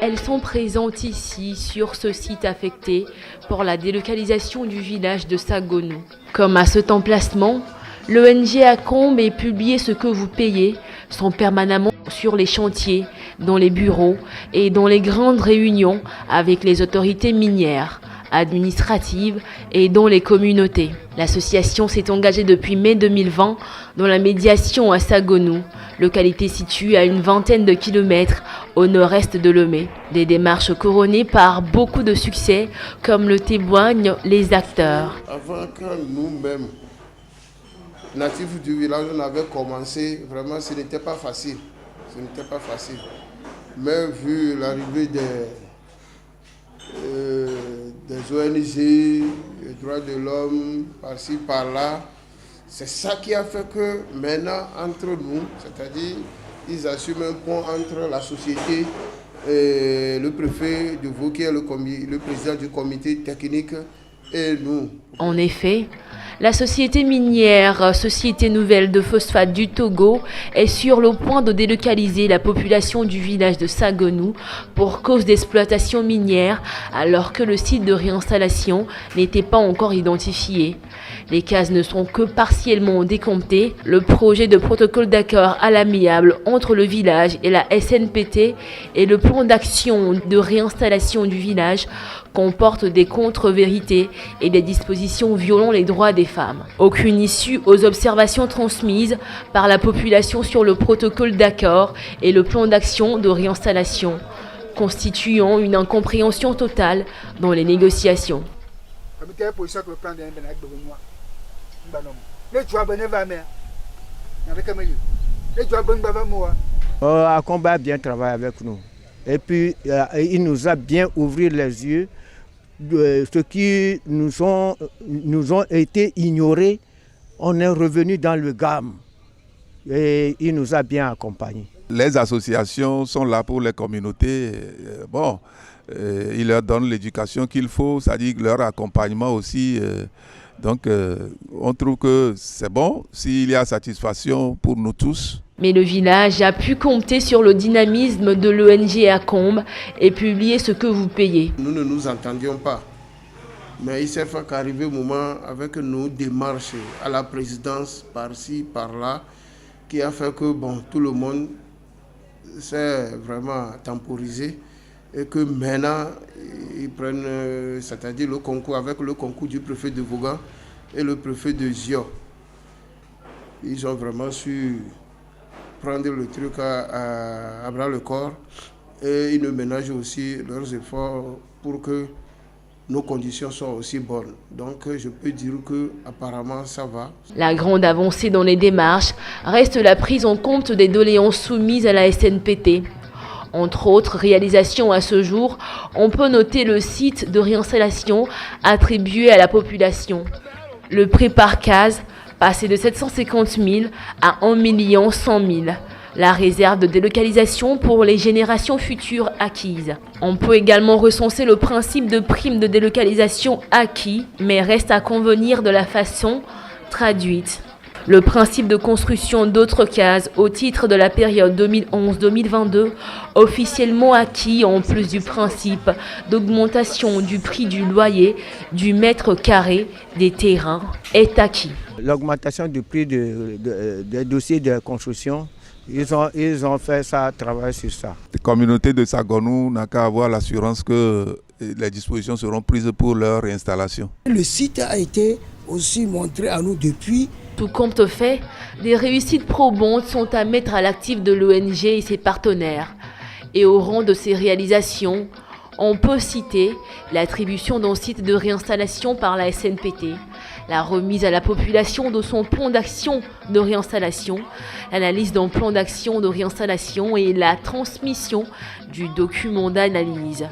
Elles sont présentes ici, sur ce site affecté pour la délocalisation du village de Sagonou. Comme à cet emplacement, l'ONG Acombe et Publier ce que vous payez sont permanemment sur les chantiers, dans les bureaux et dans les grandes réunions avec les autorités minières, administratives et dans les communautés. L'association s'est engagée depuis mai 2020 dans la médiation à Sagonou, localité située à une vingtaine de kilomètres au nord-est de Lomé. Des démarches couronnées par beaucoup de succès, comme le témoignent les acteurs. Avant que nous-mêmes, natifs du village, on avait commencé, vraiment ce n'était pas facile. Ce n'était pas facile. Mais vu l'arrivée des ONG, les droits de l'homme, par-ci, par-là, c'est ça qui a fait que maintenant, entre nous, c'est-à-dire, ils assument un pont entre la société et le préfet de Vaud, qui est le président du comité technique, et nous. En effet, la société minière Société Nouvelle de Phosphate du Togo est sur le point de délocaliser la population du village de Sagonou pour cause d'exploitation minière, alors que le site de réinstallation n'était pas encore identifié. Les cases ne sont que partiellement décomptées. Le projet de protocole d'accord à l'amiable entre le village et la SNPT et le plan d'action de réinstallation du village comporte des contre-vérités et des dispositions violant les droits des femmes. Aucune issue aux observations transmises par la population sur le protocole d'accord et le plan d'action de réinstallation, constituant une incompréhension totale dans les négociations. Acombe a bien travaillé avec nous. Et puis, il nous a bien ouvert les yeux. Ce qui nous ont été ignorés, on est revenu dans le gamme. Et il nous a bien accompagnés. Les associations sont là pour les communautés. Ils leur donnent l'éducation qu'il faut, c'est-à-dire leur accompagnement aussi. Donc, on trouve que c'est bon s'il y a satisfaction pour nous tous. Mais le village a pu compter sur le dynamisme de l'ONG Acombe et Publier ce que vous payez. Nous ne nous entendions pas. Mais il s'est fait qu'arriver au moment avec nos démarches à la présidence par-ci, par-là, qui a fait que tout le monde s'est vraiment temporisé et que maintenant ils prennent, c'est-à-dire le concours avec le concours du préfet de Vaud et le préfet de Zio. Ils ont vraiment su prendre le truc à bras le corps et ils nous ménagent aussi leurs efforts pour que nos conditions soient aussi bonnes. Donc je peux dire que apparemment ça va. La grande avancée dans les démarches reste la prise en compte des doléances soumises à la SNPT. Entre autres réalisations à ce jour, on peut noter le site de réinstallation attribué à la population. Le prix par case passé de 750 000 à 1 100 000. La réserve de délocalisation pour les générations futures acquises. On peut également recenser le principe de prime de délocalisation acquis, mais reste à convenir de la façon traduite. Le principe de construction d'autres cases au titre de la période 2011-2022, officiellement acquis en plus du principe d'augmentation du prix du loyer du mètre carré des terrains, est acquis. L'augmentation du prix des dossiers de construction, ils ont fait ça, travailler sur ça. La communauté de Sagonou n'a qu'à avoir l'assurance que les dispositions seront prises pour leur réinstallation. Le site a été aussi montré à nous depuis. Tout compte fait, des réussites probantes sont à mettre à l'actif de l'ONG et ses partenaires. Et au rang de ces réalisations, on peut citer l'attribution d'un site de réinstallation par la SNPT, la remise à la population de son plan d'action de réinstallation, l'analyse d'un plan d'action de réinstallation et la transmission du document d'analyse.